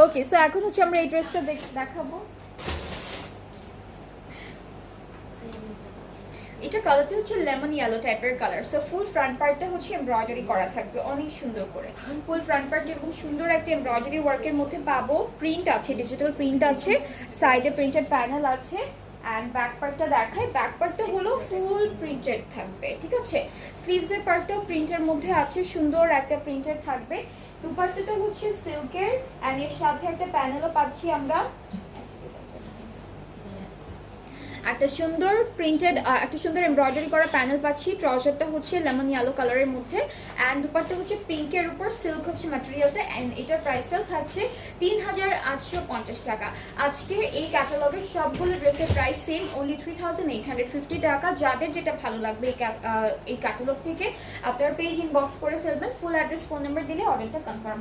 ওকে, so এখন হচ্ছে আমরা এই ড্রেসটা দেখাবো। এটা কালারটা হচ্ছে লেমন ইয়েলো টাইপের কালার। সো ফুল ফ্রন্ট পার্টটা হচ্ছে এমব্রয়ডারি করা থাকবে অনেক সুন্দর করে। ফুল ফ্রন্ট পার্ট এরকম সুন্দর একটা এমব্রয়ডারি ওয়ার্কের মধ্যে পাবো। প্রিন্ট আছে, ডিজিটাল প্রিন্ট আছে, সাইডে প্রিন্টেড প্যানেল আছে। অ্যান্ড ব্যাক পার্টটা দেখায়, ব্যাক পার্টটা হলো ফুল প্রিন্টেড থাকবে, ঠিক আছে। স্লিভসের পার্টটাও প্রিন্টের মধ্যে আছে, সুন্দর একটা প্রিন্টেড থাকবে। দুপাট্টাটা হচ্ছে সিল্কের, অ্যান্ড এর সাথে একটা প্যানেলও পাচ্ছি আমরা। একটা সুন্দর প্রিন্টেড, একটা সুন্দর এমব্রয়ডারি করা প্যানেল পাচ্ছি। ট্রাউজারটা হচ্ছে লেমন ইয়েলো কালারের মধ্যে, অ্যান্ড দুপাট্টা হচ্ছে পিঙ্কের উপর, সিল্ক হচ্ছে ম্যাটেরিয়ালটা, অ্যান্ড এটার প্রাইসটাও থাকছে 3850 টাকা। আজকে এই ক্যাটালগের সবগুলো ড্রেসের প্রাইস সেম, অনলি 3850 টাকা। যাদের যেটা ভালো লাগবে এই ক্যাটালগ থেকে আপনারা পেজ ইনবক্স করে ফেলবেন, ফুল অ্যাড্রেস ফোন নাম্বার দিলে অর্ডারটা কনফার্ম